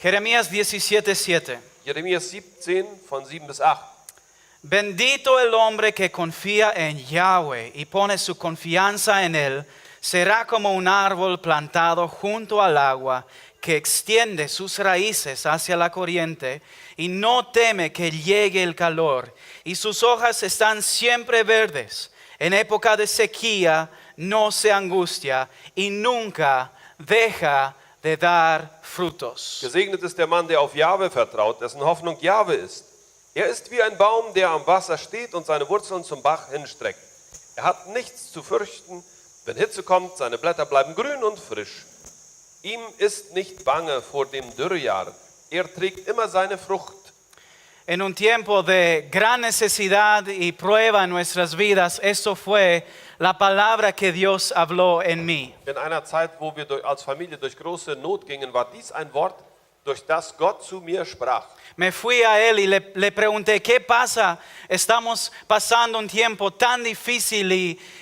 Jeremías 17:7. Jeremias 17 von 7 bis 8. Bendito el hombre que confía en Yahweh y pone su confianza en él, será como un árbol plantado junto al agua que extiende sus raíces hacia la corriente y no teme que llegue el calor, y sus hojas están siempre verdes. En época de sequía no se angustia y nunca deja de dar frutos. Gesegnet ist der Mann, der auf Jahwe vertraut, dessen Hoffnung Jahwe ist. Er ist wie ein Baum, der am Wasser steht und seine Wurzeln zum Bach hinstreckt. Er hat nichts zu fürchten, wenn Hitze kommt, seine Blätter bleiben grün und frisch. Ihm ist nicht bange vor dem Dürrejahr. Er trägt immer seine Frucht. En un tiempo de gran necesidad y prueba en nuestras vidas, esto fue la palabra que Dios habló en mí. In einer Zeit, wo wir als Familie durch große Not gingen, war dies ein Wort, durch das Gott zu mir sprach. Me fui a él y le pregunté, ¿qué pasa? Estamos pasando un tiempo tan difícil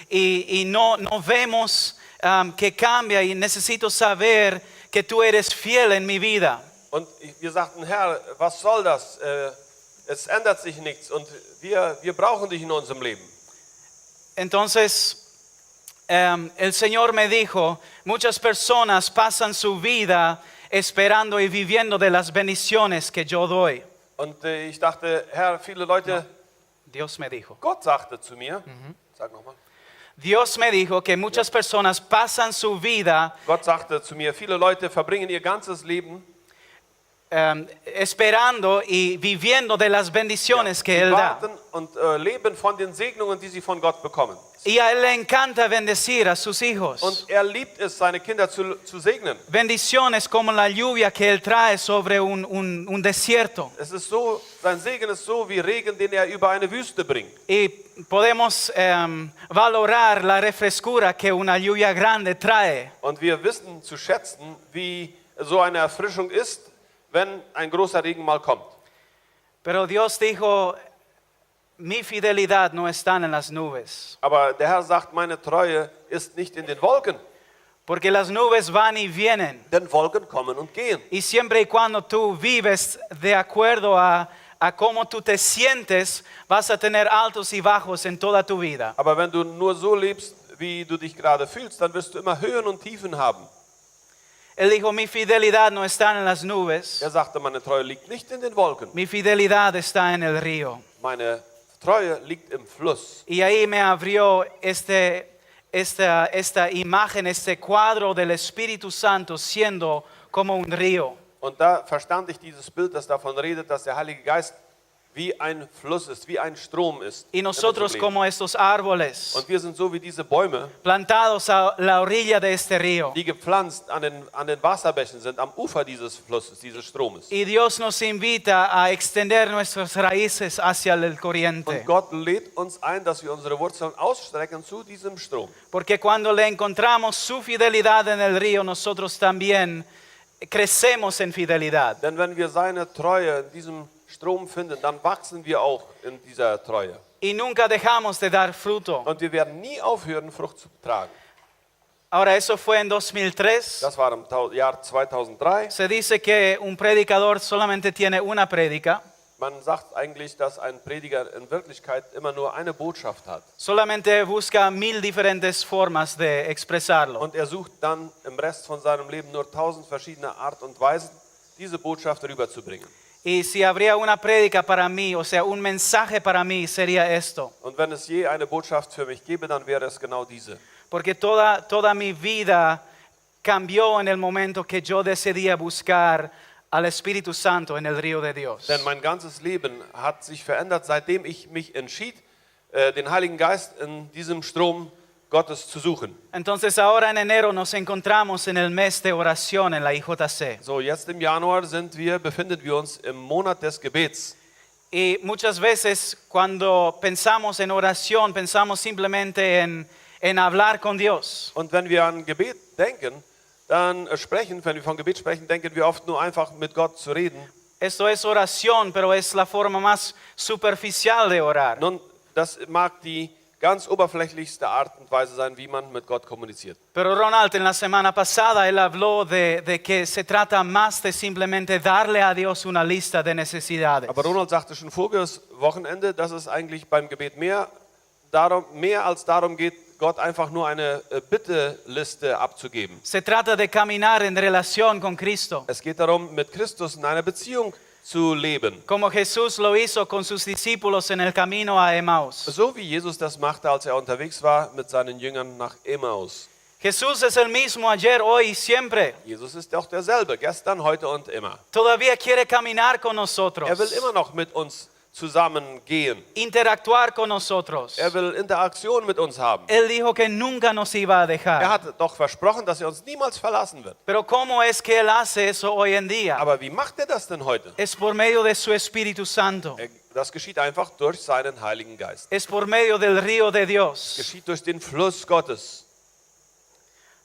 y no vemos que cambia y necesito saber que tú eres fiel en mi vida. Und wir sagten, Herr, was soll das? Es ändert sich nichts und wir brauchen dich in unserem Leben. Entonces, el Señor me dijo, muchas personas pasan su vida esperando y viviendo de las bendiciones que yo doy. Und ich dachte, Herr, viele Leute, Dios me dijo. Gott sagte zu mir, sag nochmal. Dios me dijo que muchas personas pasan su vida Gott sagte zu mir, viele Leute verbringen ihr ganzes Leben esperando y viviendo de las bendiciones que sie Él da. warten und leben von den Segnungen, die sie von Gott bekommen. Y a Él le encanta bendecir a sus hijos. Und er liebt es, seine Kinder zu segnen. Bendiciones como la lluvia que Él trae sobre un desierto. Es ist so, sein Segen ist so wie Regen, den er über eine Wüste bringt. Y podemos valorar la refrescura que una lluvia grande trae. Und wir wissen zu schätzen, wie so eine Erfrischung ist, wenn ein großer Regen mal kommt. Pero Dios dijo, mi fidelidad no está en las nubes. Aber der Herr sagt, meine Treue ist nicht in den Wolken, Porque las nubes van y vienen. denn Wolken kommen und gehen. Y siempre y cuando tú vives de acuerdo a cómo tú te sientes, vas a tener altos y bajos en toda tu vida. Aber wenn du nur so lebst, wie du dich gerade fühlst, dann wirst du immer Höhen und Tiefen haben. Él dijo, mi fidelidad no está en las nubes, Er sagte, meine Treue liegt nicht in den Wolken, mi fidelidad está en el río. meine Treue liegt im Fluss. Y ahí me abrió esta imagen, este cuadro del Espíritu Santo siendo como un río. Und da verstand ich dieses Bild, das davon redet, dass der Heilige Geist wie ein Fluss ist, wie ein Strom ist. Y in nosotros unserem Leben. como estos árboles Und wir sind so wie diese Bäume, plantados a la orilla de este río. die gepflanzt an den Wasserbächen sind, am Ufer dieses Flusses, dieses Stromes. Y Dios nos invita a extender nuestras raíces hacia el corriente. Und Gott lädt uns ein, dass wir unsere Wurzeln ausstrecken zu diesem Strom. Porque cuando le encontramos su fidelidad en el río, nosotros también crecemos en fidelidad. Denn wenn wir seine Treue in diesem Strom finden, dann wachsen wir auch in dieser Treue. Y nunca dejamos de dar fruto. Und wir werden nie aufhören, Frucht zu tragen. Ahora, eso fue en 2003. Das war im Jahr 2003. Se dice que un predicador solamente tiene una prédica. Man sagt eigentlich, dass ein Prediger in Wirklichkeit immer nur eine Botschaft hat. Solamente busca 1000 diferentes formas de expresarlo. Und er sucht dann im Rest von seinem Leben nur 1000 verschiedene Art und Weisen, diese Botschaft rüberzubringen. Y si habría una prédica para mí, o sea, un mensaje para mí, sería esto. Und wenn es je eine Botschaft für mich gäbe, dann wäre es genau diese. Porque toda mi vida cambió en el momento que yo decidí buscar al Espíritu Santo en el río de Dios. Denn mein ganzes Leben hat sich verändert, seitdem ich mich entschied, den Heiligen Geist in diesem Strom Gottes zu suchen. Entonces ahora en enero nos encontramos en el mes de oración en la IJC. So, jetzt im Januar befinden wir uns im Monat des Gebets. Y muchas veces cuando pensamos en oración, pensamos simplemente en hablar con Dios. Und wenn wir an Gebet denken, wenn wir von Gebet sprechen, denken wir oft nur einfach mit Gott zu reden. Esto es oración, pero es la forma más superficial de orar. Nun, das mag die ganz oberflächlichste Art und Weise sein, wie man mit Gott kommuniziert. Pero Ronald, en la semana pasada, él habló de que se trata más de simplemente darle a Dios una lista de necesidades. Aber Ronald sagte schon voriges Wochenende, dass es eigentlich beim Gebet mehr als darum geht, Gott einfach nur eine Bitteliste abzugeben. Se trata de caminar en relación con Cristo, Es geht darum, mit Christus in einer Beziehung zu leben. como Jesús lo hizo con sus discípulos en el camino a Emmaus. So wie Jesus das machte, als er unterwegs war mit seinen Jüngern nach Emmaus. Jesús es el mismo ayer, hoy y siempre. Jesus ist auch derselbe, gestern, heute und immer. Todavía quiere caminar con nosotros, Er will immer noch mit uns zusammengehen. interactuar con nosotros. Er will Interaktion mit uns haben. Él dijo que nunca nos iba a Er dejar. hat doch versprochen, dass er uns niemals verlassen wird. Pero ¿cómo es que Él hace eso hoy en día? Aber wie macht er das denn heute? Es por medio de su Espíritu Santo. Das geschieht einfach durch seinen Heiligen Geist. Es por medio del río de Es Dios. geschieht durch den Fluss Gottes.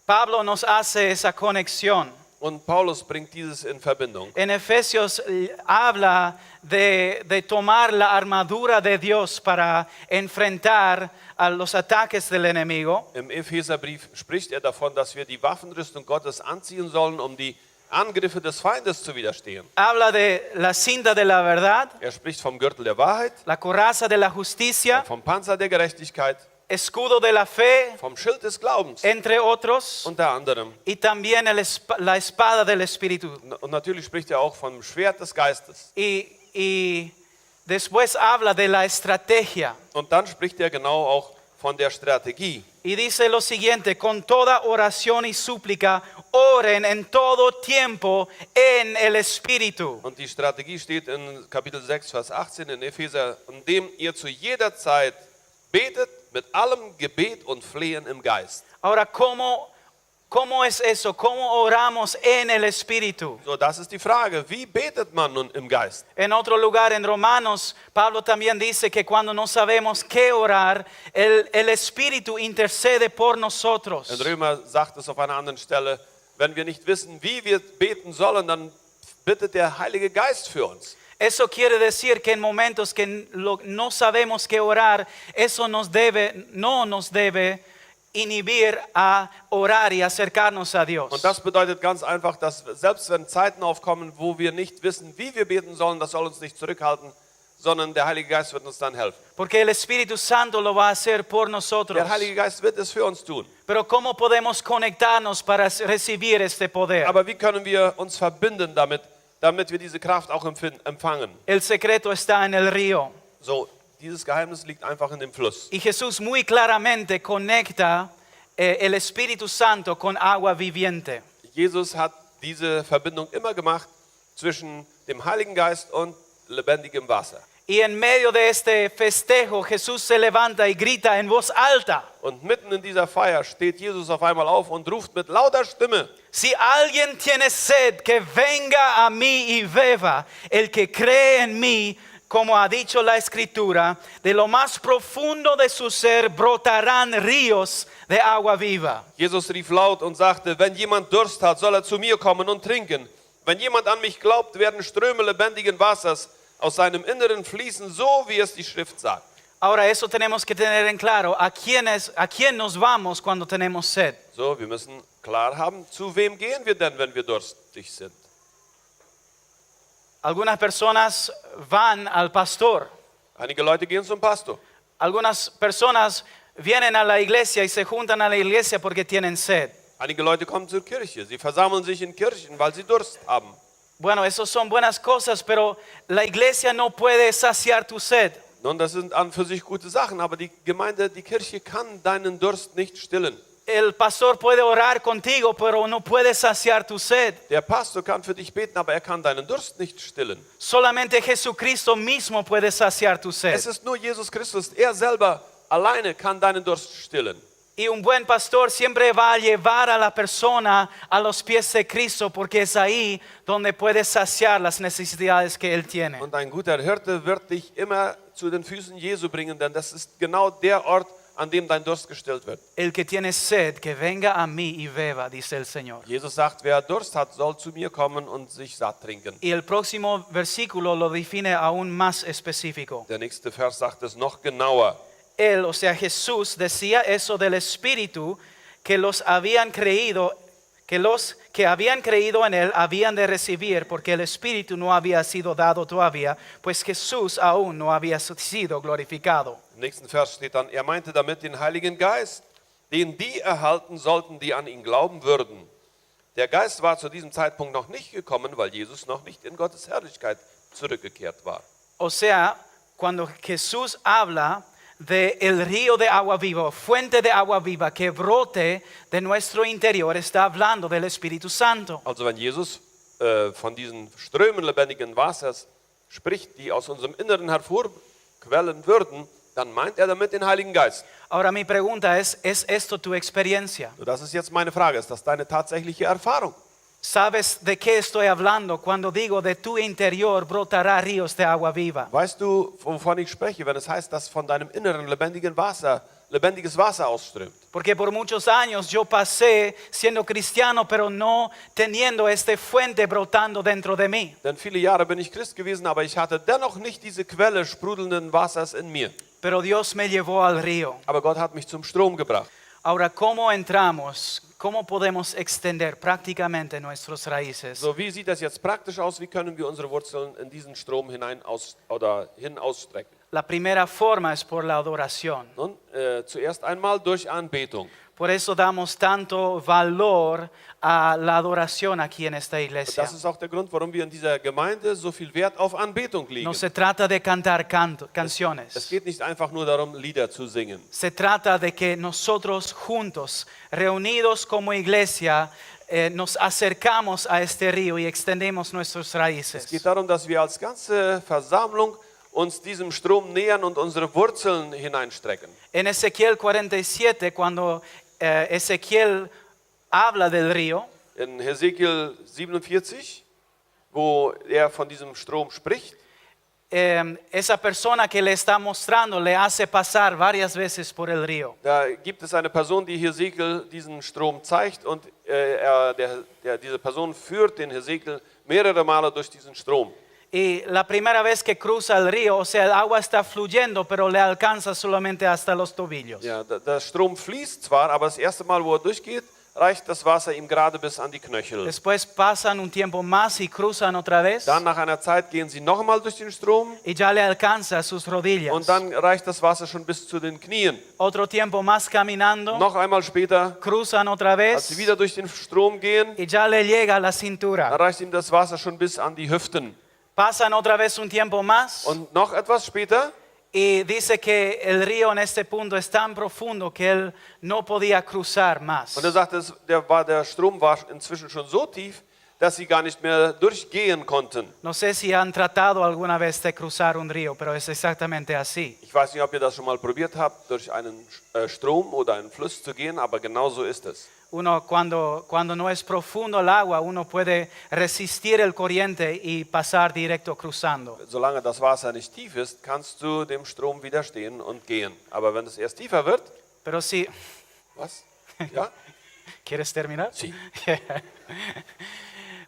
Pablo nos hace esa conexión. Und Paulus bringt dieses in Verbindung. En Efesios habla de tomar la armadura de Dios para enfrentar a los ataques del enemigo. Im Epheserbrief spricht er davon, dass wir die Waffenrüstung Gottes anziehen sollen, um die Angriffe des Feindes zu widerstehen. Habla de la cinta de la verdad, Er spricht vom Gürtel der Wahrheit, la coraza de la justicia, vom Panzer der Gerechtigkeit, escudo de la fe, vom Schild des Glaubens, entre otros, unter anderem. y también la espada del Espíritu. Und natürlich spricht er auch vom Schwert des Geistes. Y después habla de la estrategia. Und dann spricht er genau auch von der Strategie. Y dice lo siguiente: con toda oración y súplica, oren en todo tiempo en el Espíritu. Und die Strategie steht in Kapitel 6, Vers 18 in Epheser, indem ihr zu jeder Zeit betet mit allem Gebet und Flehen im Geist. Ahora, ¿cómo es eso? ¿Cómo oramos en el Espíritu? So, das ist die Frage. Wie betet man nun im Geist? En otro lugar, en Romanos, Pablo también dice que cuando no sabemos qué orar, el Espíritu intercede por nosotros. In Römer sagt es auf einer anderen Stelle, wenn wir nicht wissen, wie wir beten sollen, dann bittet der Heilige Geist für uns. Eso quiere decir que en momentos que no sabemos qué orar, eso no nos debe inhibir a orar y acercarnos a Dios. Und das bedeutet ganz einfach, dass selbst wenn Zeiten aufkommen, wo wir nicht wissen, wie wir beten sollen, das soll uns nicht zurückhalten, sondern der Heilige Geist wird uns dann helfen. Porque el Espíritu Santo lo va a hacer por nosotros. Der Heilige Geist wird es für uns tun. Pero ¿cómo podemos conectarnos para recibir este poder? Aber wie können wir uns verbinden damit wir diese Kraft auch empfangen? El secreto está en el río. So, dieses Geheimnis liegt einfach in dem Fluss. Y Jesús muy claramente conecta el Espíritu Santo con agua viviente. Jesus hat diese Verbindung immer gemacht zwischen dem Heiligen Geist und lebendigem Wasser. Y en medio de este festejo, Jesús se levanta y grita en voz alta: Und mitten in dieser Feier steht Jesus auf einmal auf und ruft mit lauter Stimme: si alguien tiene sed, que venga a mí y beba. El que cree en mí, como ha dicho la Escritura, de lo más profundo de su ser brotarán ríos de agua viva. Jesus rief laut und sagte: Wenn jemand Durst hat, soll er zu mir kommen und trinken. Wenn jemand an mich glaubt, werden Ströme lebendigen Wassers aus seinem Inneren fließen, so wie es die Schrift sagt. Ahora, eso tenemos que tener en claro. ¿A quién nos vamos cuando tenemos sed? So, wir müssen klar haben, zu wem gehen wir denn, wenn wir durstig sind? Algunas personas van al pastor. Einige Leute gehen zum Pastor. Algunas personas vienen a la iglesia y se juntan a la iglesia porque tienen sed. Einige Leute kommen zur Kirche. Sie versammeln sich in Kirchen, weil sie Durst haben. Bueno, eso son buenas cosas, pero la iglesia no puede saciar tu sed. Nun, das sind an für sich gute Sachen, aber die Gemeinde, die Kirche kann deinen Durst nicht stillen. El pastor puede orar contigo, pero no puede saciar tu sed. Der Pastor kann für dich beten, aber er kann deinen Durst nicht stillen. Solamente Jesucristo mismo puede saciar tu sed. Es ist nur Jesus Christus, er selber alleine kann deinen Durst stillen. Y un buen pastor siempre va a llevar a la persona a los pies de Cristo, porque es ahí donde puede saciar las necesidades que él tiene. Und ein guter Hirte wird dich immer zu den Füßen Jesu bringen, denn das ist genau der Ort, an dem dein Durst gestillt wird. El que tiene sed, que venga a mí y beba, dice el Señor. Jesus sagt, wer Durst hat, soll zu mir kommen und sich satt trinken. Y el próximo versículo lo define aún más específico. Der nächste Vers sagt es noch genauer. él, o sea Jesús, decía eso del Espíritu que los que habían creído en él habían de recibir, porque el Espíritu no había sido dado todavía, pues Jesús aún no había sido glorificado. Im nächsten Vers steht dann, er meinte damit den Heiligen Geist, den die erhalten sollten, die an ihn glauben würden. Der Geist war zu diesem Zeitpunkt noch nicht gekommen, weil Jesus noch nicht in Gottes Herrlichkeit zurückgekehrt war. O sea, cuando Jesús habla de el río de agua viva, fuente de agua viva que brote de nuestro interior, está hablando del Espíritu Santo. Also wenn Jesus von diesen Strömen lebendigen Wassers spricht, die aus unserem Inneren hervorquellen würden, dann meint er damit den Heiligen Geist. Ahora mi pregunta es esto tu experiencia? So, das ist jetzt meine Frage, ist das deine tatsächliche Erfahrung? ¿Sabes de qué estoy hablando cuando digo de tu interior brotará ríos de agua viva? Weißt du, wovon ich spreche, wenn es heißt, dass von deinem Inneren lebendiges Wasser ausströmt? Porque por muchos años yo pasé siendo cristiano, pero no teniendo esta fuente brotando dentro de mí. Denn viele Jahre bin ich Christ gewesen, aber ich hatte dennoch nicht diese Quelle sprudelnden Wassers in mir. Pero Dios me llevó al río. Aber Gott hat mich zum Strom gebracht. Ahora, ¿cómo entramos? ¿Cómo podemos extender prácticamente nuestras raíces? So, wie sieht das jetzt praktisch aus? Wie können wir unsere Wurzeln in diesen Strom hin ausstrecken? La primera forma es por la adoración. Nun, zuerst einmal durch Anbetung. Por eso damos tanto valor a la adoración aquí en esta iglesia. Das ist auch der Grund, warum wir in dieser Gemeinde so viel Wert auf Anbetung legen. No se trata de cantar canciones. Es geht nicht einfach nur darum, Lieder zu singen. Se trata de que nosotros juntos, reunidos como iglesia, nos acercamos a este río y extendemos nuestras Es raíces. geht darum, dass wir als ganze Versammlung uns diesem Strom nähern und unsere Wurzeln hineinstrecken. En Ezequiel 47, cuando Ezequiel habla del río, In Hesekiel 47, wo er von diesem Strom spricht, esa persona que le está mostrando le hace pasar varias veces por el río. da gibt es eine Person, die Hesekiel diesen Strom zeigt und diese Person führt den Hesekiel mehrere Male durch diesen Strom. Y la primera vez que cruza el río, o sea, el agua está fluyendo, pero le alcanza solamente hasta los tobillos. Ja, der Strom fließt zwar, aber das erste Mal, wo er durchgeht, reicht das Wasser ihm gerade bis an die Knöchel. Después pasan un tiempo más y cruzan otra vez Dann nach einer Zeit gehen sie noch einmal durch den Strom y ya le alcanza a sus rodillas. und dann reicht das Wasser schon bis zu den Knien. Otro tiempo más caminando, Noch einmal später, cruzan otra als sie vez wieder durch den Strom gehen, y ya le llega a la dann cintura. reicht ihm das Wasser schon bis an die Hüften. Pasan otra vez un tiempo más Und noch etwas später, y dice que el río en este punto es tan profundo que él no podía cruzar más. und er sagte, der Strom war inzwischen schon so tief, dass sie gar nicht mehr durchgehen konnten. No sé si han tratado alguna vez de cruzar un río, pero es exactamente así. Ich weiß nicht, ob ihr das schon mal probiert habt, durch einen Strom oder einen Fluss zu gehen, aber genau so ist es. Uno cuando no es profundo el agua, uno puede resistir el corriente y pasar directo cruzando. Solange das Wasser nicht tief ist, kannst du dem Strom widerstehen und gehen. Aber wenn es erst tiefer wird, Pero si, was? Ja? ¿quieres terminar? Sí.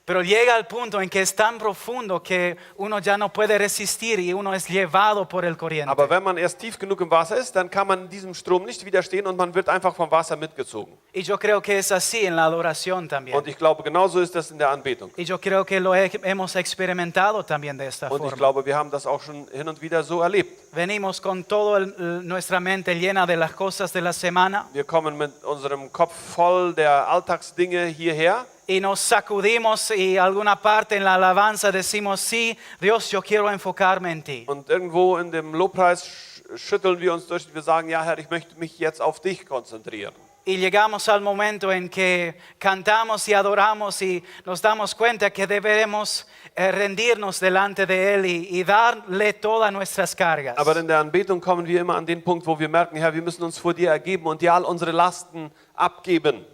Pero llega al punto en que es tan profundo que uno ya no puede resistir y uno es llevado por el corriente. Aber wenn man erst tief genug im Wasser ist, dann kann man diesem Strom nicht widerstehen und man wird einfach vom Wasser mitgezogen. Y yo creo que es así en la adoración también. Und ich glaube, genauso ist das in der Anbetung. Y yo creo que lo hemos experimentado también de esta Und ich forma. glaube, wir haben das auch schon hin und wieder so erlebt. Venimos con toda nuestra mente llena de las cosas de la semana Wir kommen mit unserem Kopf voll der Alltagsdinge hierher y nos sacudimos y alguna parte en la alabanza decimos, sí, Dios, yo quiero enfocarme en ti. und irgendwo in dem Lobpreis schütteln wir uns durch und wir sagen, ja Herr, ich möchte mich jetzt auf dich konzentrieren. Y llegamos al momento en que cantamos y adoramos y nos damos cuenta que deberemos rendirnos delante de Él y darle todas nuestras cargas. Aber in der Anbetung kommen wir immer an den Punkt, wo wir merken, Herr, wir müssen uns vor dir ergeben und dir all unsere Lasten abgeben.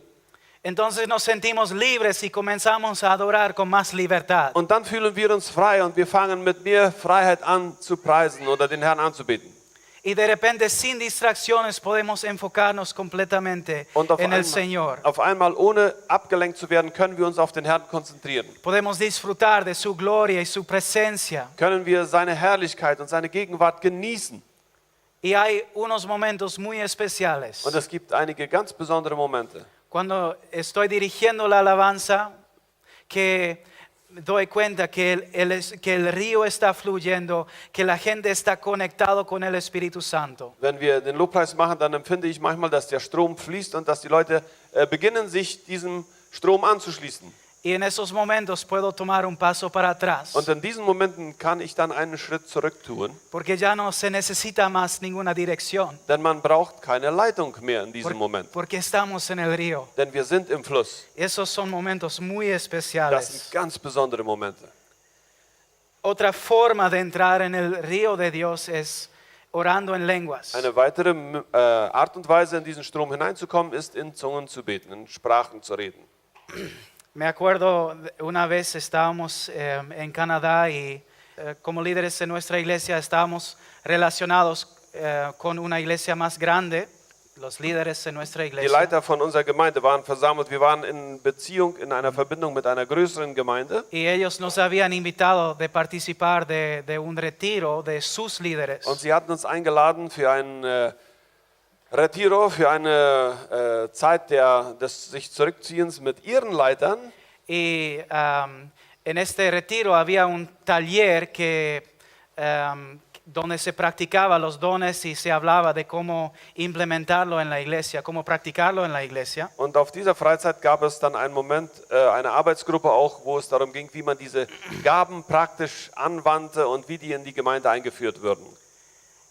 Entonces nos sentimos libres y comenzamos a adorar con más libertad. Und dann fühlen wir uns frei und wir fangen mit mehr Freiheit an zu preisen oder den Herrn anzubeten. Y de repente sin distracciones podemos enfocarnos completamente Und en el Señor. auf einmal, ohne abgelenkt zu werden, können wir uns auf den Herrn konzentrieren. Podemos disfrutar de su gloria y su presencia. Können wir seine Herrlichkeit und seine Gegenwart genießen. Y hay unos momentos muy especiales. Und es gibt einige ganz besondere Momente. Cuando estoy dirigiendo la alabanza, que doy cuenta que que el río está fluyendo, que la gente está conectado con el Espíritu Santo. Wenn wir den Lobpreis machen, dann empfinde ich manchmal, dass der Strom fließt und dass die Leute beginnen, sich diesem Strom anzuschließen. Y en esos momentos puedo tomar un paso para atrás, Und in diesen Momenten kann ich dann einen Schritt zurück tun, porque ya no se necesita más ninguna dirección, denn man braucht keine Leitung mehr in diesem Moment, porque estamos en el río. denn wir sind im Fluss. Esos son momentos muy Das especiales. sind ganz besondere Momente. Otra forma de entrar en el río de Dios es orando en lenguas. Eine weitere Art und Weise, in diesen Strom hineinzukommen, ist, in Zungen zu beten, in Sprachen zu reden. Me acuerdo una vez estábamos en Canadá y como líderes de nuestra iglesia estábamos relacionados con una iglesia más grande, los líderes de nuestra Die iglesia. Leiter von unserer Gemeinde waren versammelt. Wir waren in Beziehung, in einer Verbindung mit einer größeren Gemeinde. Y ellos nos habían invitado de participar de un retiro de sus líderes. Und sie hatten uns eingeladen für ein Retiro, für eine Zeit des sich Zurückziehens mit ihren Leitern. Y en este retiro había un taller donde se practicaba los dones y se hablaba de cómo implementarlo en la iglesia, cómo practicarlo en la iglesia. Und auf dieser Freizeit gab es dann einen Moment, eine Arbeitsgruppe auch, wo es darum ging, wie man diese Gaben praktisch anwandte und wie die in die Gemeinde eingeführt würden.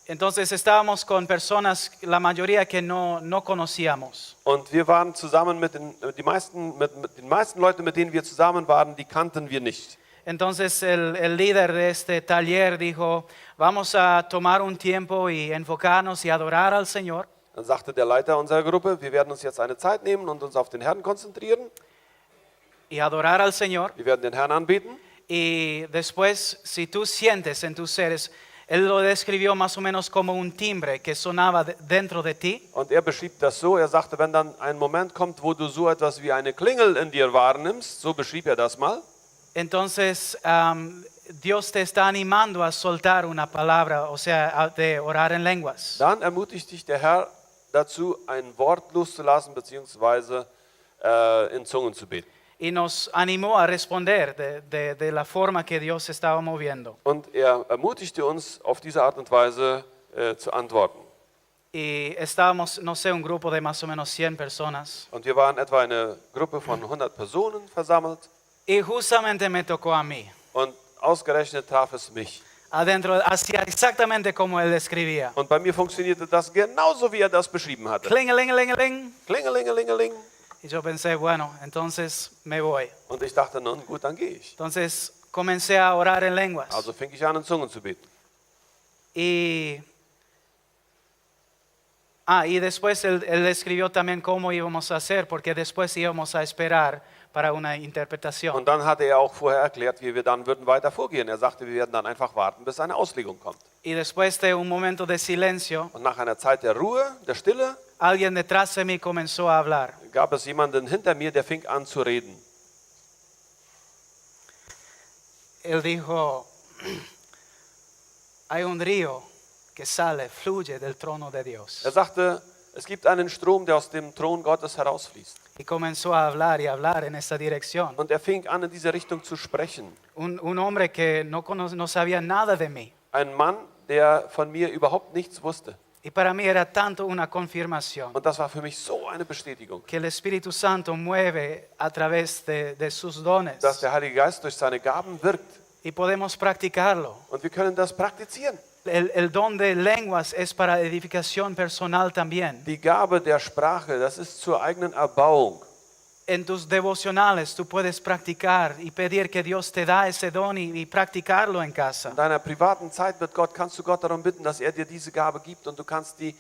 Entonces estábamos con personas, la mayoría que no conocíamos. Und wir waren zusammen mit den meisten Leuten, mit denen wir zusammen waren, die kannten wir nicht. Entonces el líder de este taller dijo, vamos a tomar un tiempo y enfocarnos y adorar al Señor. Dann sagte der Leiter unserer Gruppe, wir werden uns jetzt eine Zeit nehmen und uns auf den Herrn konzentrieren. Y adorar al Señor. Wir werden den Herrn anbeten. Y después, si tú sientes en tus seres, él lo describió más o menos como un timbre que sonaba dentro de ti. Und er beschrieb das so, er sagte, wenn dann ein Moment kommt, wo du so etwas wie eine Klingel in dir wahrnimmst, so beschrieb er das mal, Entonces, Dios te está animando a soltar una palabra, o sea, de orar en lenguas. dann ermutigt dich der Herr dazu, ein Wort loszulassen, beziehungsweise in Zungen zu beten. Y nos animó a responder de la forma que Dios estaba moviendo. Und er ermutigte uns, auf diese Art und Weise zu antworten. Y estábamos, no sé, un grupo de más o menos 100 personas. Und wir waren etwa eine Gruppe von 100 Personen versammelt Y justamente me tocó a mí. und ausgerechnet traf es mich. Adentro, hacía exactamente como él describía. Und bei mir funktionierte das genauso, wie er das beschrieben hatte. Klingelingelingeling. Klingelingelingeling. Y yo pensé, bueno, entonces me voy. Und ich dachte, nun gut, dann gehe ich. Entonces comencé a orar en lenguas. Also fing ich an, in Zungen zu beten. Y después él escribió también cómo íbamos a hacer, porque después íbamos a esperar para una interpretación. Und dann hatte er auch vorher erklärt, wie wir dann würden weiter vorgehen. Er sagte, wir werden dann einfach warten, bis eine Auslegung kommt. Y después de un momento de silencio, Und nach einer Zeit der Ruhe, der Stille, alguien detrás de mí comenzó a hablar. gab es jemanden hinter mir, der fing an zu reden. Él dijo, hay un río que sale, fluye del trono de Dios. Er sagte, es gibt einen Strom, der aus dem Thron Gottes herausfließt. Y comenzó a hablar y hablar en esa dirección. Und er fing an, in diese Richtung zu sprechen. Un hombre que no sabía nada de mí. Ein Mann, der von mir überhaupt nichts wusste. Y para mí era tanto una confirmación Und das war für mich so eine Bestätigung, que el Espíritu Santo mueve a través de sus dones dass der Heilige Geist durch seine Gaben wirkt. y podemos practicarlo. Und wir können das praktizieren. El don de lenguas es para edificación personal también. Die Gabe der Sprache, das ist zur eigenen Erbauung. En tus devocionales tú puedes practicar y pedir que Dios te da ese don y practicarlo en casa. In deiner privaten Zeit kannst du Gott darum bitten, dass er dir diese Gabe gibt und du kannst die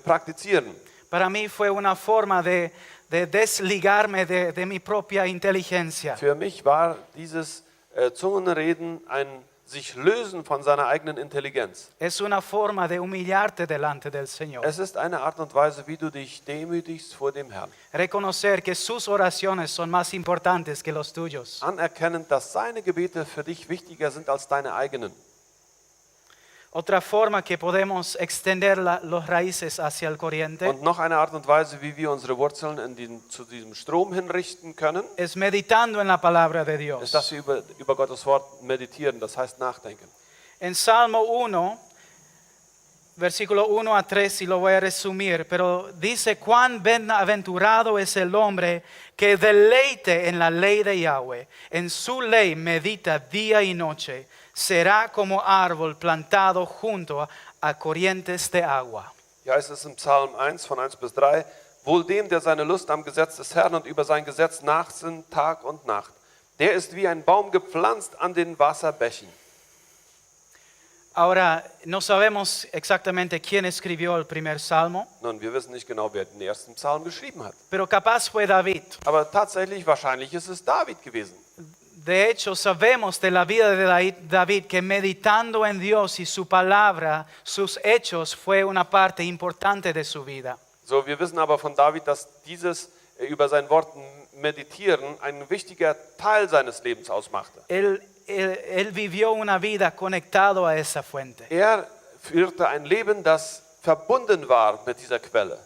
praktizieren. Para mí fue una forma de desligarme de mi propia inteligencia. Für mich war dieses Zungenreden ein sich lösen von seiner eigenen Intelligenz. Es una forma de humillarte delante del Señor. Es ist eine Art und Weise, wie du dich demütigst vor dem Herrn. Reconocer que sus oraciones son más importantes que los tuyos. Anerkennend, dass seine Gebete für dich wichtiger sind als deine eigenen. Otra forma que podemos extender los raíces hacia el corriente Und noch eine Art und Weise, wie wir unsere Wurzeln zu diesem Strom hinrichten können, es meditando en la palabra de Dios. ist, dass wir über Gottes Wort meditieren, das heißt nachdenken. En Salmo 1, versículo 1 a 3, y lo voy a resumir, pero dice, cuán bienaventurado es el hombre que deleite en la ley de Yahweh, en su ley medita día y noche, será como árbol plantado junto a corrientes de agua. Hier heißt es im Psalm 1 von 1 bis 3, wohl dem, der seine Lust am Gesetz des Herrn und über sein Gesetz nachsinnt Tag und Nacht. Der ist wie ein Baum gepflanzt an den Wasserbächen. Ahora, no sabemos exactamente quién escribió el primer salmo, Nun, wir wissen nicht genau, wer den ersten Psalm geschrieben hat. pero capaz fue David. Aber tatsächlich, wahrscheinlich ist es David gewesen. De hecho, sabemos de la vida de David que meditando en Dios y su palabra, sus hechos, fue una parte importante de su vida. So, wir wissen aber von David, dass dieses über sein Wort meditieren ein wichtiger Teil seines Lebens ausmachte. Él vivió una vida conectado a esa fuente. Er führte ein Leben, das verbunden war mit dieser Quelle.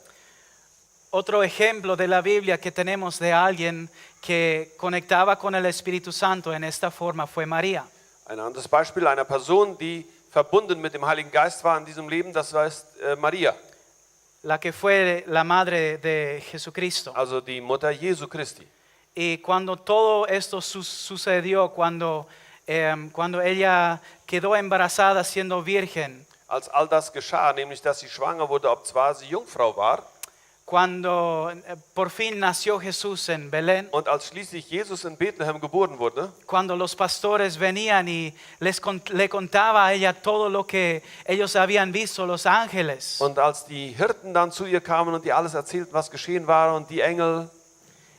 Otro ejemplo de la Biblia que tenemos de alguien que conectaba con el Espíritu Santo en esta forma fue María. Ein anderes Beispiel einer Person, die verbunden mit dem Heiligen Geist war in diesem Leben, das heißt Maria, La que fue la madre de Jesucristo. also die Mutter Jesu Christi. Y cuando todo esto sucedió, cuando ella quedó embarazada siendo virgen, Als all das geschah, nämlich dass sie schwanger wurde, obzwar sie Jungfrau war, cuando por fin nació Jesús en Belén, und als schließlich Jesus in Bethlehem geboren wurde, cuando los pastores venían y le contaba a ella todo lo que ellos habían visto, los ángeles, und als die Hirten dann zu ihr kamen und ihr alles erzählten, was geschehen war, und die Engel,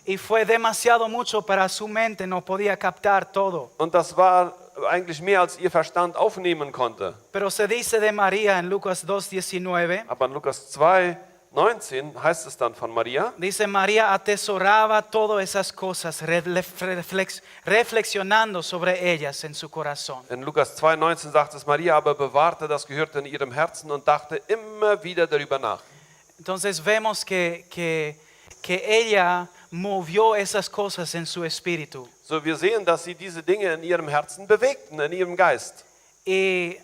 y fue demasiado mucho para su mente, no podía captar todo. und das war eigentlich mehr, als ihr Verstand aufnehmen konnte. Pero se dice de María en Lucas 2:19, Aber in Lukas 2,19 heißt es dann von Maria, dice María atesoraba todas esas cosas, reflexionando sobre ellas en su corazón. in Lukas 2,19 sagt es, Maria aber bewahrte das Gehörte in ihrem Herzen und dachte immer wieder darüber nach. Entonces vemos que ella movió esas cosas en su espíritu. So, wir sehen, dass sie diese Dinge in ihrem Herzen bewegten, in ihrem Geist. Y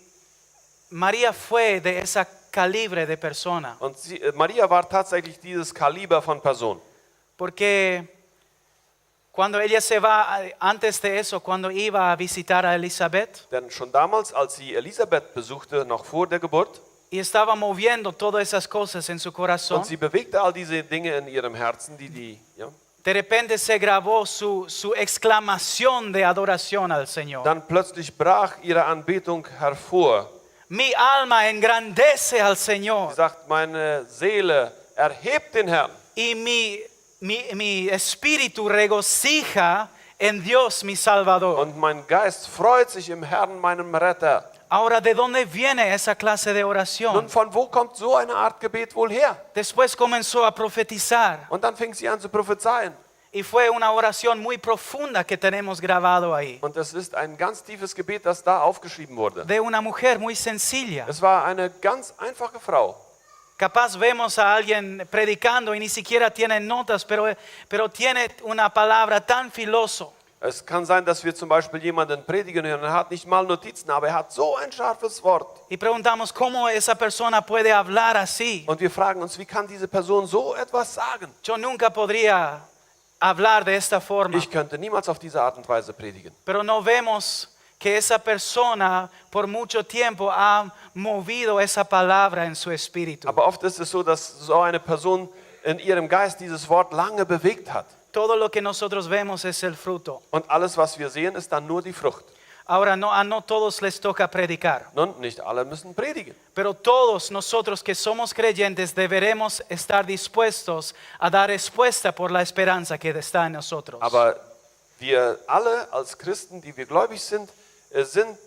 María fue de esa calibre de persona, Und Maria war tatsächlich dieses Kaliber von Person. porque cuando ella se va, antes de eso, cuando iba a visitar a Elizabeth, Denn schon damals, als sie Elisabeth besuchte, noch vor der Geburt, y estaba moviendo todas esas cosas en su corazón, und sie bewegte all diese Dinge in ihrem Herzen, ja, de repente se grabó su exclamación de adoración al Señor. dann plötzlich brach ihre Anbetung hervor. Mi alma engrandece al Sie Señor sagt, meine Seele erhebt den Herrn. y mi espíritu regocija en Dios mi Salvador. Und mein Geist freut sich im Herrn, meinem Retter. Ahora, ¿de dónde viene esa clase de Nun, oración? von wo kommt so eine Art Gebet wohl her? Después comenzó a profetizar Und dann fing sie an zu prophezeien. y fue una oración muy profunda que tenemos grabado ahí, Und es ist ein ganz tiefes Gebet, das da aufgeschrieben wurde. de una mujer muy sencilla. Es war eine ganz einfache Frau. Capaz vemos a alguien predicando y ni siquiera tiene notas, pero tiene una palabra tan filoso. Es kann sein, dass wir zum Beispiel jemanden predigen hören, er hat nicht mal Notizen, aber er hat so ein scharfes Wort. Y preguntamos cómo esa persona puede hablar así. Und wir fragen uns, wie kann diese Person so etwas sagen? Yo nunca podría hablar de esta forma, Ich könnte niemals auf diese Art und Weise predigen. pero no vemos que esa persona por mucho tiempo ha movido esa palabra en su espíritu. Aber oft ist es so, dass so eine Person in ihrem Geist dieses Wort lange bewegt hat. Todo lo que nosotros vemos es el fruto. Und alles, was wir sehen, ist dann nur die Frucht. Ahora, a no todos les toca predicar, Nun, nicht alle müssen predigen. pero todos nosotros que somos creyentes deberemos estar dispuestos a dar respuesta por la esperanza que está en nosotros. Aber wir alle als Christen, die wir gläubig sind, sind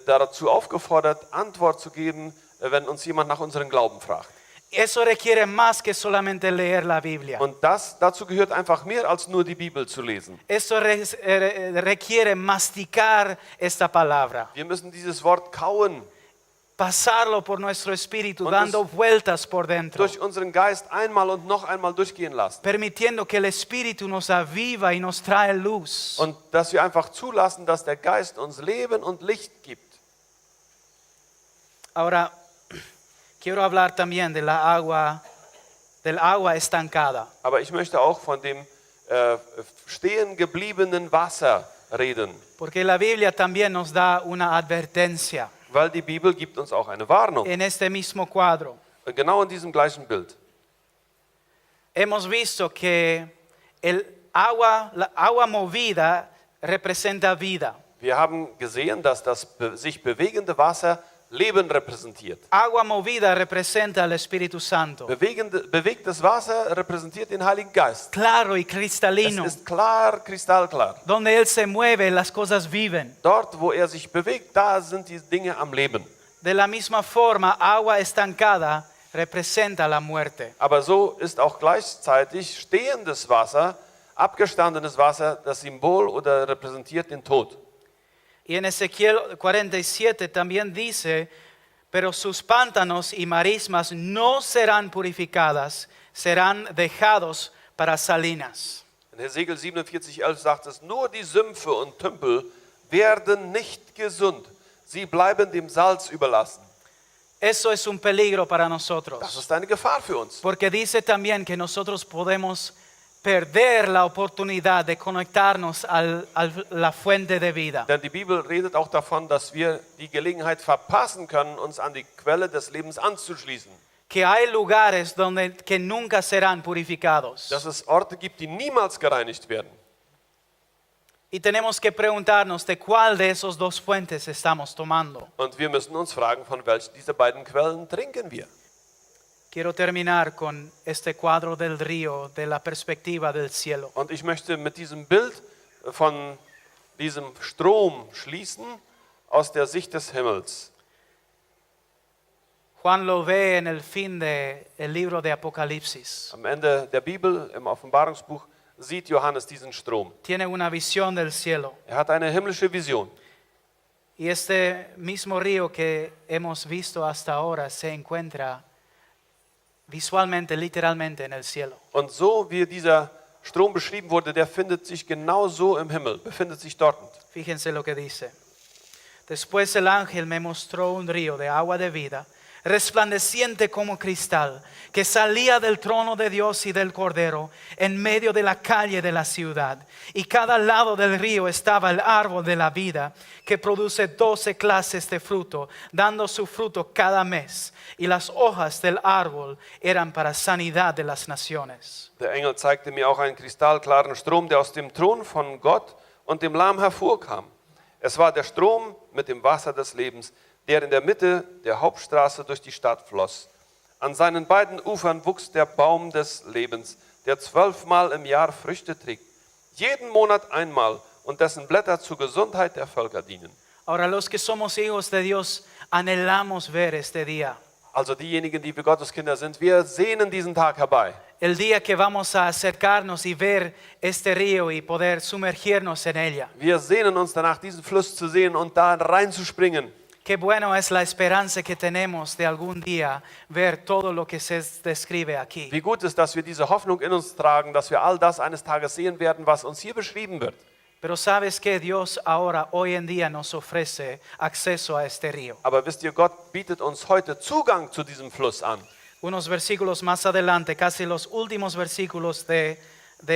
dazu aufgefordert, Antwort zu geben, wenn uns jemand nach unserem Glauben fragt. Eso requiere más que solamente leer la Biblia. Und dazu gehört einfach mehr als nur die Bibel zu lesen. Eso requiere masticar esta palabra Wir müssen dieses Wort kauen, pasarlo por nuestro espíritu, Und dando es vueltas por dentro, durch unseren Geist einmal und noch einmal durchgehen lassen. permitiendo que el espíritu nos aviva y nos trae luz. Und dass wir einfach zulassen, dass der Geist uns Leben und Licht gibt. Ahora, quiero hablar también de la agua, del agua estancada. Aber ich möchte auch von dem stehen gebliebenen Wasser reden, Porque la Biblia también nos da una advertencia weil die Bibel gibt uns auch eine Warnung. en este mismo cuadro. Genau in diesem gleichen Bild. Hemos visto que la agua movida representa vida. Wir haben gesehen, dass das sich bewegende Wasser Leben repräsentiert. Agua movida representa al Espíritu Santo. Bewegtes Wasser repräsentiert den Heiligen Geist. Claro y Es cristalino. ist klar, kristallklar. Donde Él se mueve, las cosas viven. Dort, wo er sich bewegt, da sind die Dinge am Leben. De la misma forma, agua estancada representa la muerte. Aber so ist auch gleichzeitig stehendes Wasser, abgestandenes Wasser, das Symbol oder repräsentiert den Tod. Y en Ezequiel 47 también dice, pero sus pantanos y marismas no serán purificadas, serán dejados para salinas. In Hesekiel 47,11 sagt es, nur die Sümpfe und Tümpel werden nicht gesund. Sie bleiben dem Salz überlassen. Eso es un peligro para Das nosotros. ist eine Gefahr für uns. Porque dice también que nosotros podemos perder la oportunidad de conectarnos a la fuente de vida. Denn die Bibel redet auch davon, dass wir die Gelegenheit verpassen können, uns an die Quelle des Lebens anzuschließen. Que hay lugares donde que nunca serán purificados. Dass es Orte gibt, die niemals gereinigt werden. Y tenemos que preguntarnos de cuál de esos dos fuentes estamos tomando. Und wir müssen uns fragen, von welchen dieser beiden Quellen trinken wir. Quiero terminar con este cuadro del río de la perspectiva del cielo. Und ich möchte mit diesem Bild von diesem Strom schließen aus der Sicht des Himmels. Juan lo ve en el fin del libro de Apocalipsis. Am Ende der Bibel, im Offenbarungsbuch, sieht Johannes diesen Strom. Tiene una visión del cielo. Er hat eine himmlische Vision. Y este mismo río que hemos visto hasta ahora se encuentra visualmente, literalmente en el cielo. Und so wie dieser Strom beschrieben wurde, der findet sich genau so im Himmel, befindet sich dort. Fíjense lo que dice. Después el ángel me mostró un río de agua de vida, resplandeciente como cristal, que salía del trono de Dios y del Cordero en medio de la calle de la ciudad. Y cada lado del río estaba el árbol de la vida, que produce 12 clases de fruto, dando su fruto cada mes. Y las hojas del árbol eran para sanidad de las naciones. Der Engel zeigte mir auch einen kristallklaren Strom, der aus dem Thron von Gott und dem Lamm hervorkam. Es war der Strom mit dem Wasser des Lebens, der in der Mitte der Hauptstraße durch die Stadt floss. An seinen beiden Ufern wuchs der Baum des Lebens, der 12-mal im Jahr Früchte trägt, jeden Monat einmal, und dessen Blätter zur Gesundheit der Völker dienen. Ahora los que somos hijos de Dios anhelamos ver este día. Also diejenigen, die wir Gottes Kinder sind, wir sehnen diesen Tag herbei. El día que vamos a acercarnos y ver este río y poder sumergirnos en ella. Wir sehnen uns danach, diesen Fluss zu sehen und da reinzuspringen. Qué bueno es la esperanza que tenemos de algún día ver todo lo que se describe aquí. Wie gut ist, dass wir diese Hoffnung in uns tragen, dass wir all das eines Tages sehen werden, was uns hier beschrieben wird. Pero sabes que Dios ahora, hoy en día, nos ofrece acceso a este río. Aber wisst ihr, Gott bietet uns heute Zugang zu diesem Fluss an. Unos versículos más adelante, casi los últimos versículos de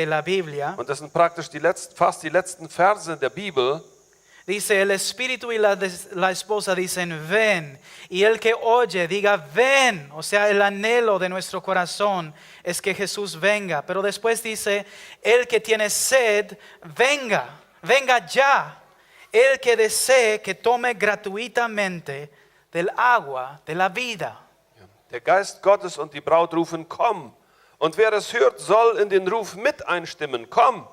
la Biblia, Und das sind praktisch fast die letzten Verse der Bibel. dice, el espíritu y la esposa dicen, ven. Y el que oye, diga, ven. O sea, el anhelo de nuestro corazón es que Jesús venga. Pero después dice, el que tiene sed, venga. Venga ya. El que desee, que tome gratuitamente del agua de la vida. Der Geist Gottes und die Braut rufen, komm. Und wer es hört, soll in den Ruf mit einstimmen, komm.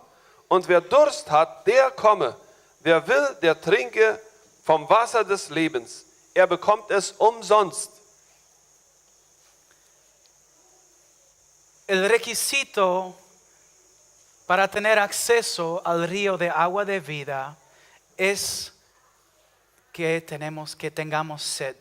Und wer Durst hat, der komme. Wer will, der trinke vom Wasser des Lebens. Er bekommt es umsonst. El requisito para tener acceso al río de agua de vida es que tengamos sed.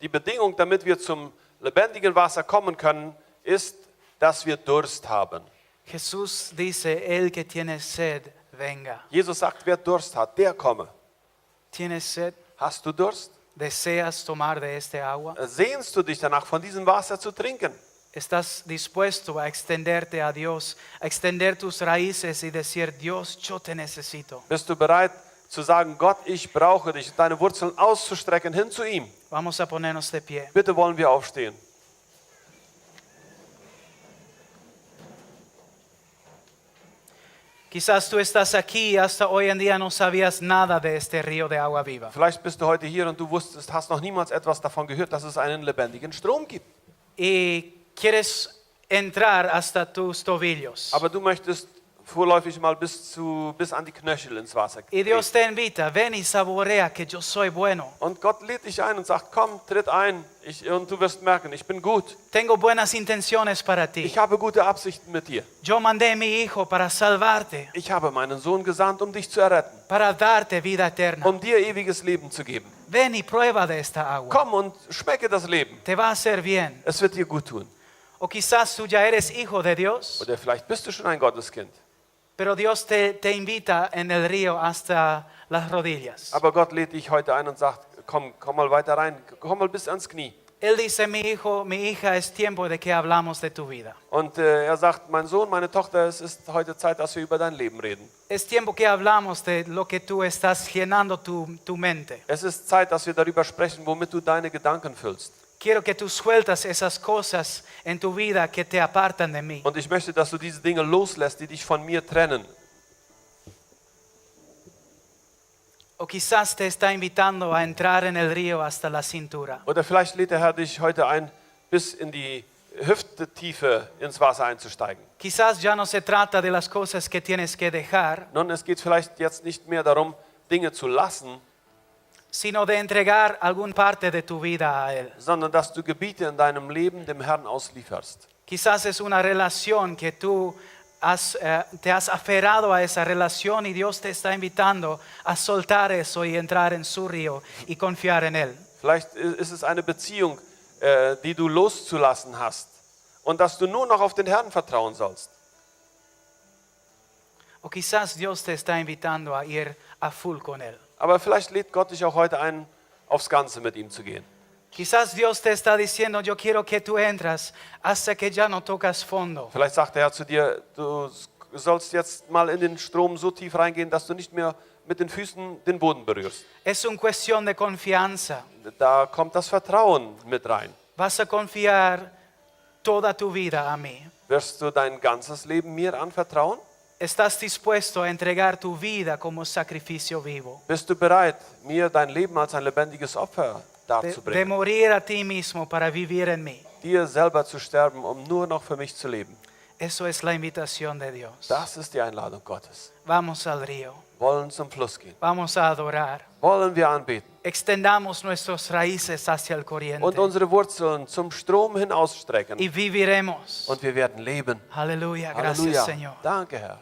Die Bedingung, damit wir zum lebendigen Wasser kommen können, ist, dass wir Durst haben. Jesús dice, el que tiene sed, venga. Jesus sagt, wer Durst hat, der komme. ¿Tienes sed? Hast du Durst? ¿Deseas tomar de este agua? Sehnst du dich danach, von diesem Wasser zu trinken? ¿Estás dispuesto a extenderte a Dios, a extender tus raíces y decir, Dios, yo te necesito? Bist du bereit zu sagen, Gott, ich brauche dich, deine Wurzeln auszustrecken hin zu ihm? Vamos a ponernos de pie. Bitte wollen wir aufstehen. Quizás tú estás aquí y hasta hoy en día no sabías nada de este río de agua viva. Vielleicht bist du heute hier und du hast noch niemals etwas davon gehört, dass es einen lebendigen Strom gibt. Y quieres entrar hasta tus tobillos. Aber du möchtest vorläufig mal bis an die Knöchel ins Wasser Y Dios gehen. te invita, ven y saborea que yo soy bueno. Und Gott lädt dich ein und sagt, komm, tritt ein und du wirst merken, ich bin gut. Tengo buenas intenciones para ti. Ich habe gute Absichten mit dir. Yo mandé a mi hijo para salvarte, Ich habe meinen Sohn gesandt, um dich zu erretten, para darte vida eterna. um dir ewiges Leben zu geben. Ven y prueba de esta agua. Komm und schmecke das Leben. Te va a hacer bien. Es wird dir gut tun. O quizás tú ya eres hijo de Dios, Oder vielleicht bist du schon ein Gotteskind. pero Dios te invita en el río hasta las rodillas. Aber Gott lädt dich heute ein und sagt, komm mal weiter rein, komm mal bis ans Knie. Él dice, mi hijo, mi hija, es tiempo de que hablamos de tu vida. Und er sagt, mein Sohn, meine Tochter, es ist heute Zeit, dass wir über dein Leben reden. Es tiempo que hablamos de lo que tú estás llenando tu mente. Es ist Zeit, dass wir darüber sprechen, womit du deine Gedanken füllst. Quiero que tú sueltas esas cosas en tu vida que te apartan de mí. Und ich möchte, dass du diese Dinge loslässt, die dich von mir trennen. O quizás te está invitando a entrar en el río hasta la cintura. Oder vielleicht lädt der Herr dich heute ein, bis in die Hüftetiefe ins Wasser einzusteigen. Quizás ya no se trata de las cosas que tienes que dejar, Nun, es geht vielleicht jetzt nicht mehr darum, Dinge zu lassen, sino de entregar alguna parte de tu vida a Él. sondern dass du Gebiete in deinem Leben dem Herrn auslieferst. Quizás es una relación que tú te has aferrado a esa relación y Dios te está invitando a soltar eso y entrar en su río y confiar en Él. Vielleicht ist es eine Beziehung, die du loszulassen hast und dass du nur noch auf den Herrn vertrauen sollst. O quizás Dios te está invitando a ir a full con Él. Aber vielleicht lädt Gott dich auch heute ein, aufs Ganze mit ihm zu gehen. Quizás Dios te está diciendo, yo quiero que tú entras hasta que ya no tocas fondo. Vielleicht sagt der Herr zu dir, du sollst jetzt mal in den Strom so tief reingehen, dass du nicht mehr mit den Füßen den Boden berührst. Es una cuestión de confianza. Da kommt das Vertrauen mit rein. Vas a confiar toda tu vida a mí. Wirst du dein ganzes Leben mir anvertrauen? ¿Estás dispuesto a entregar tu vida como sacrificio vivo? Bist du bereit, mir dein Leben als ein lebendiges Opfer De darzubringen? morir a ti mismo para vivir en mí. Dir selber zu sterben, um nur noch für mich zu leben. Eso es la invitación de Dios. Das ist die Einladung Gottes. Vamos al río. Wollen zum Fluss gehen. Vamos a adorar. Wollen wir anbeten. Extendamos nuestras raíces hacia el corriente. Und unsere Wurzeln zum Strom hin ausstrecken. Y viviremos. Und wir werden leben. Aleluya. Gracias, Halleluja. Señor. Danke, Herr.